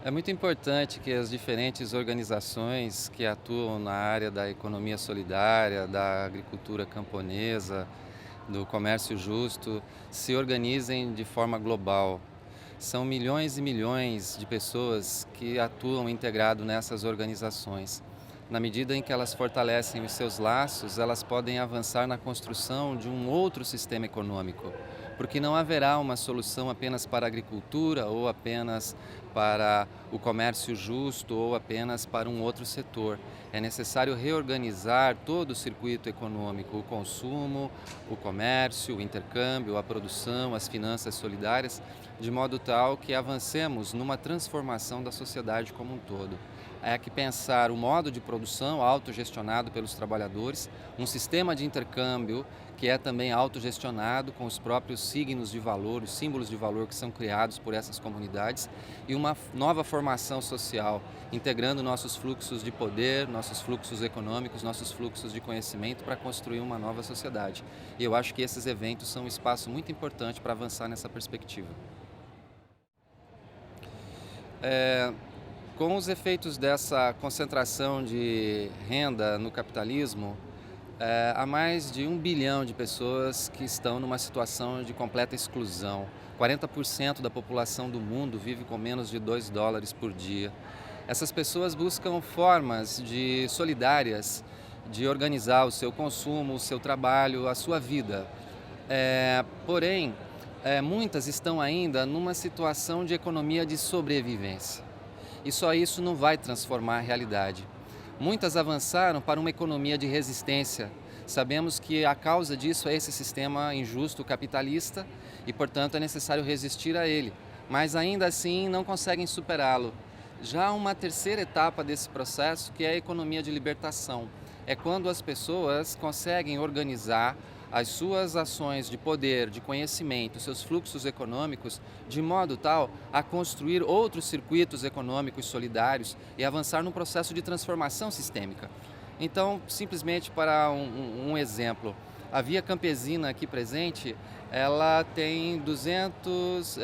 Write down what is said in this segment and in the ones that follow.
É muito importante que as diferentes organizações que atuam na área da economia solidária, da agricultura camponesa, do comércio justo, se organizem de forma global. São milhões e milhões de pessoas que atuam integrado nessas organizações. Na medida em que elas fortalecem os seus laços, elas podem avançar na construção de um outro sistema econômico, porque não haverá uma solução apenas para a agricultura ou apenas para o comércio justo ou apenas para um outro setor. É necessário reorganizar todo o circuito econômico, o consumo, o comércio, o intercâmbio, a produção, as finanças solidárias, de modo tal que avancemos numa transformação da sociedade como um todo. É que pensar o modo de produção autogestionado pelos trabalhadores, um sistema de intercâmbio que é também autogestionado com os próprios signos de valor, os símbolos de valor que são criados por essas comunidades, e uma nova formação social, integrando nossos fluxos de poder, nossos fluxos econômicos, nossos fluxos de conhecimento para construir uma nova sociedade. E eu acho que esses eventos são um espaço muito importante para avançar nessa perspectiva. É, com os efeitos dessa concentração de renda no capitalismo, há mais de 1 bilhão de pessoas que estão numa situação de completa exclusão. 40% da população do mundo vive com menos de US$ 2 por dia. Essas pessoas buscam formas solidárias de organizar o seu consumo, o seu trabalho, a sua vida. Porém, muitas estão ainda numa situação de economia de sobrevivência. E só isso não vai transformar a realidade. Muitas avançaram para uma economia de resistência. Sabemos que a causa disso é esse sistema injusto capitalista e, portanto, é necessário resistir a ele. Mas ainda assim não conseguem superá-lo. Já uma terceira etapa desse processo, que é a economia de libertação, é quando as pessoas conseguem organizar as suas ações de poder, de conhecimento, seus fluxos econômicos, de modo tal a construir outros circuitos econômicos solidários e avançar num processo de transformação sistêmica. Então, simplesmente para um exemplo, a Via Campesina aqui presente, ela tem 200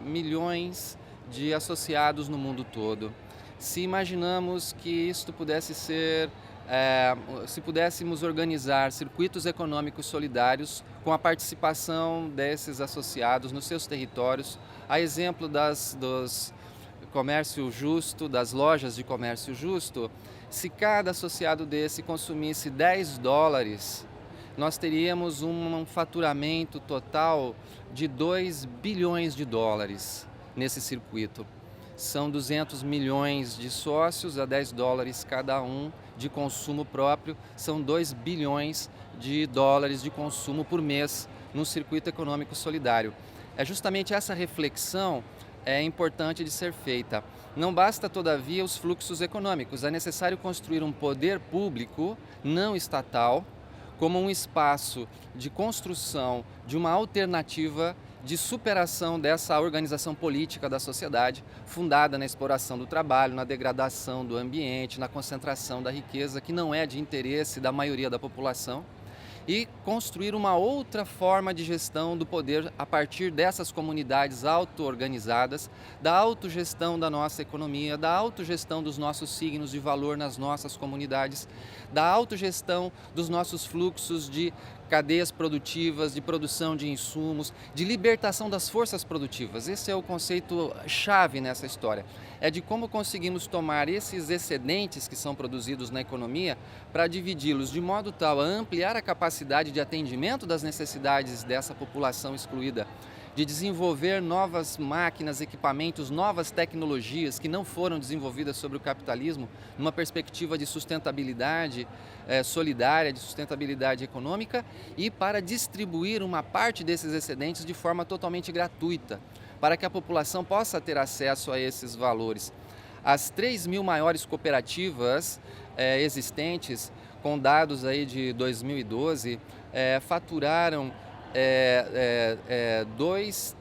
milhões de associados no mundo todo. Se imaginamos que isto pudesse ser se pudéssemos organizar circuitos econômicos solidários com a participação desses associados nos seus territórios, a exemplo dos comércio justo, das lojas de comércio justo, se cada associado desse consumisse US$ 10, nós teríamos um faturamento total de US$ 2 bilhões nesse circuito. São 200 milhões de sócios a US$ 10 cada um de consumo próprio, são 2 bilhões de dólares de consumo por mês no circuito econômico solidário. É justamente essa reflexão importante de ser feita. Não basta, todavia, os fluxos econômicos, é necessário construir um poder público não estatal como um espaço de construção de uma alternativa de superação dessa organização política da sociedade, fundada na exploração do trabalho, na degradação do ambiente, na concentração da riqueza, que não é de interesse da maioria da população, e construir uma outra forma de gestão do poder a partir dessas comunidades auto-organizadas, da autogestão da nossa economia, da autogestão dos nossos signos de valor nas nossas comunidades, da autogestão dos nossos fluxos de cadeias produtivas, de produção de insumos, de libertação das forças produtivas. Esse é o conceito chave nessa história. É de como conseguimos tomar esses excedentes que são produzidos na economia para dividi-los de modo tal a ampliar a capacidade de atendimento das necessidades dessa população excluída, de desenvolver novas máquinas, equipamentos, novas tecnologias que não foram desenvolvidas sobre o capitalismo, numa perspectiva de sustentabilidade solidária, de sustentabilidade econômica, e para distribuir uma parte desses excedentes de forma totalmente gratuita, para que a população possa ter acesso a esses valores. As 3.000 maiores cooperativas existentes, com dados aí de 2012, faturaram 2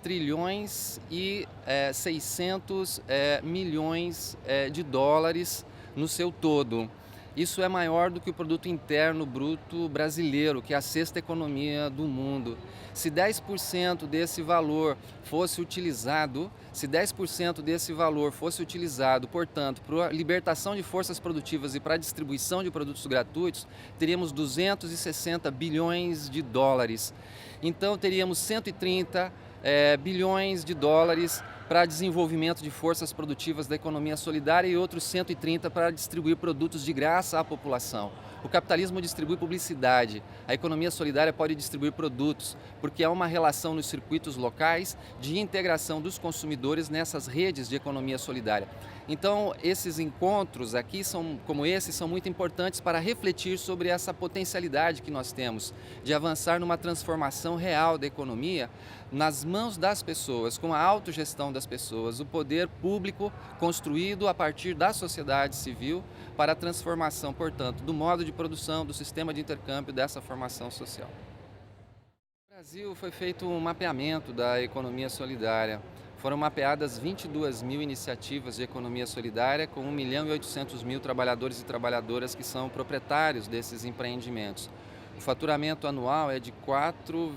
trilhões e 600 milhões de dólares no seu todo. Isso é maior do que o produto interno bruto brasileiro, que é a sexta economia do mundo. Se 10% desse valor fosse utilizado, se 10% desse valor fosse utilizado, portanto, para a libertação de forças produtivas e para a distribuição de produtos gratuitos, teríamos 260 bilhões de dólares. Então, teríamos 130 bilhões de dólares para desenvolvimento de forças produtivas da economia solidária e outros 130 para distribuir produtos de graça à população. O capitalismo distribui publicidade, a economia solidária pode distribuir produtos, porque há uma relação nos circuitos locais de integração dos consumidores nessas redes de economia solidária. Então, esses encontros aqui, como esse, são muito importantes para refletir sobre essa potencialidade que nós temos de avançar numa transformação real da economia nas mãos das pessoas, com a autogestão das pessoas, o poder público construído a partir da sociedade civil para a transformação, portanto, do modo de produção, do sistema de intercâmbio, dessa formação social. No Brasil foi feito um mapeamento da economia solidária. Foram mapeadas 22 mil iniciativas de economia solidária com 1.800.000 trabalhadores e trabalhadoras que são proprietários desses empreendimentos. O faturamento anual é de 4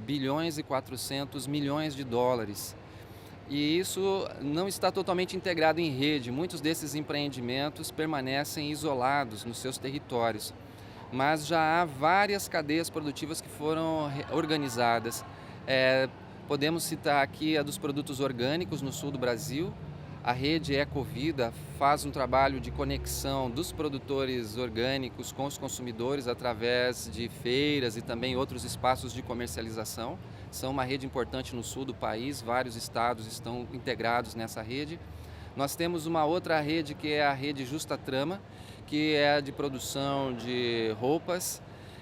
bilhões e 400 milhões de dólares. E isso não está totalmente integrado em rede. Muitos desses empreendimentos permanecem isolados nos seus territórios. Mas já há várias cadeias produtivas que foram organizadas. Podemos citar aqui a dos produtos orgânicos no sul do Brasil. A rede Ecovida faz um trabalho de conexão dos produtores orgânicos com os consumidores através de feiras e também outros espaços de comercialização. São uma rede importante no sul do país, vários estados estão integrados nessa rede. Nós temos uma outra rede que é a rede Justa Trama, que é a de produção de roupas,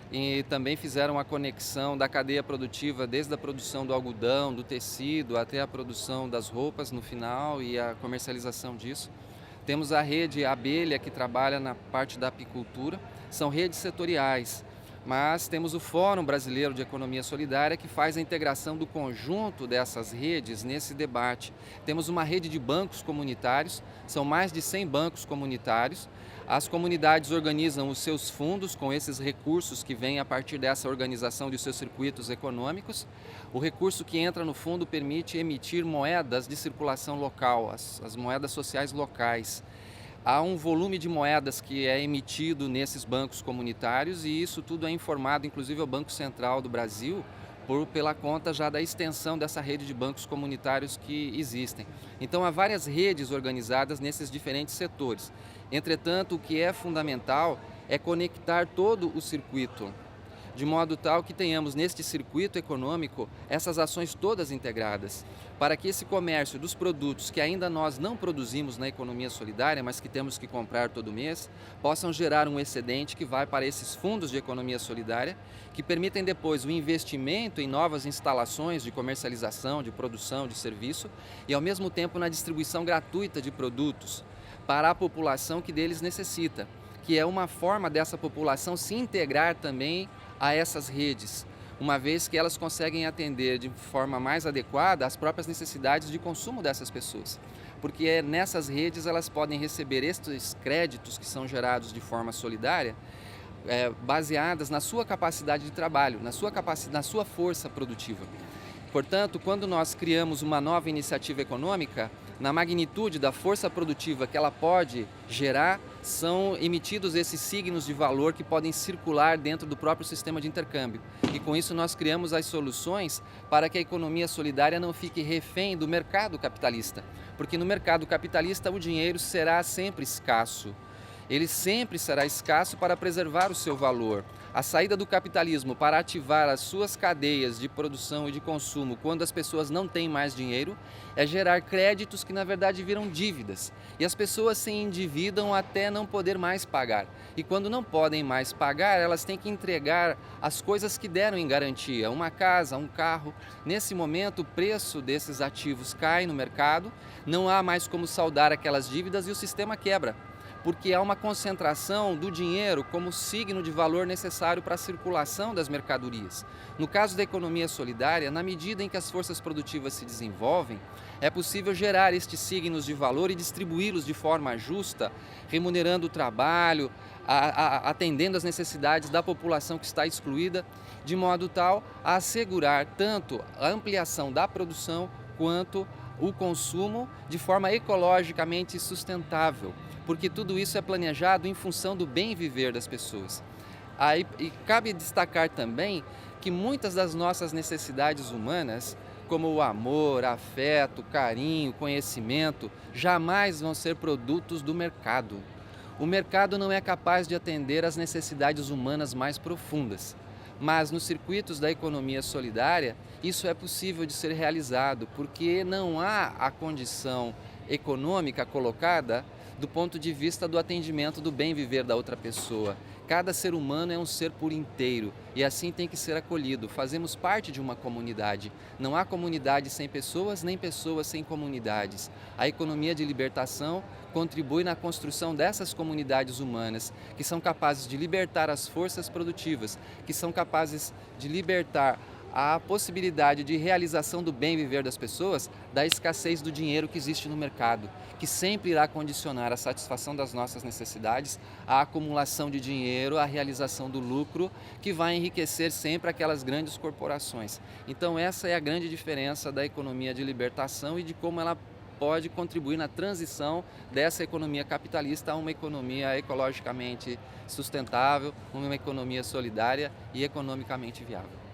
e também fizeram a conexão da cadeia produtiva desde a produção do algodão, do tecido, até a produção das roupas no final e a comercialização disso. Temos a rede Abelha, que trabalha na parte da apicultura, são redes setoriais, mas temos o Fórum Brasileiro de Economia Solidária, que faz a integração do conjunto dessas redes nesse debate. Temos uma rede de bancos comunitários, são mais de 100 bancos comunitários. As comunidades organizam os seus fundos com esses recursos que vêm a partir dessa organização de seus circuitos econômicos. O recurso que entra no fundo permite emitir moedas de circulação local, as moedas sociais locais. Há um volume de moedas que é emitido nesses bancos comunitários e isso tudo é informado, inclusive, ao Banco Central do Brasil, pela conta já da extensão dessa rede de bancos comunitários que existem. Então, há várias redes organizadas nesses diferentes setores. Entretanto, o que é fundamental é conectar todo o circuito, de modo tal que tenhamos neste circuito econômico essas ações todas integradas, para que esse comércio dos produtos que ainda nós não produzimos na economia solidária, mas que temos que comprar todo mês, possam gerar um excedente que vai para esses fundos de economia solidária, que permitem depois o investimento em novas instalações de comercialização, de produção, de serviço, e ao mesmo tempo na distribuição gratuita de produtos para a população que deles necessita, que é uma forma dessa população se integrar também a essas redes, uma vez que elas conseguem atender de forma mais adequada as próprias necessidades de consumo dessas pessoas. Porque nessas redes elas podem receber estes créditos que são gerados de forma solidária, baseadas na sua capacidade de trabalho, na sua força produtiva. Portanto, quando nós criamos uma nova iniciativa econômica, na magnitude da força produtiva que ela pode gerar, são emitidos esses signos de valor que podem circular dentro do próprio sistema de intercâmbio. E com isso nós criamos as soluções para que a economia solidária não fique refém do mercado capitalista. Porque no mercado capitalista o dinheiro será sempre escasso. Ele sempre será escasso para preservar o seu valor. A saída do capitalismo para ativar as suas cadeias de produção e de consumo quando as pessoas não têm mais dinheiro é gerar créditos que na verdade viram dívidas. E as pessoas se endividam até não poder mais pagar. E quando não podem mais pagar, elas têm que entregar as coisas que deram em garantia, uma casa, um carro. Nesse momento, o preço desses ativos cai no mercado, não há mais como saldar aquelas dívidas e o sistema quebra. porque há uma concentração do dinheiro como signo de valor necessário para a circulação das mercadorias. No caso da economia solidária, na medida em que as forças produtivas se desenvolvem, é possível gerar estes signos de valor e distribuí-los de forma justa, remunerando o trabalho, atendendo às necessidades da população que está excluída, de modo tal a assegurar tanto a ampliação da produção quanto o consumo de forma ecologicamente sustentável, porque tudo isso é planejado em função do bem viver das pessoas. E cabe destacar também que muitas das nossas necessidades humanas, como o amor, afeto, carinho, conhecimento, jamais vão ser produtos do mercado. O mercado não é capaz de atender às necessidades humanas mais profundas, mas nos circuitos da economia solidária isso é possível de ser realizado, porque não há a condição econômica colocada do ponto de vista do atendimento do bem viver da outra pessoa. Cada ser humano é um ser por inteiro e assim tem que ser acolhido. Fazemos parte de uma comunidade. Não há comunidade sem pessoas, nem pessoas sem comunidades. A economia de libertação contribui na construção dessas comunidades humanas, que são capazes de libertar as forças produtivas, que são capazes de libertar a possibilidade de realização do bem viver das pessoas da escassez do dinheiro que existe no mercado, que sempre irá condicionar a satisfação das nossas necessidades, a acumulação de dinheiro, a realização do lucro, que vai enriquecer sempre aquelas grandes corporações. Então essa é a grande diferença da economia de libertação e de como ela pode contribuir na transição dessa economia capitalista a uma economia ecologicamente sustentável, uma economia solidária e economicamente viável.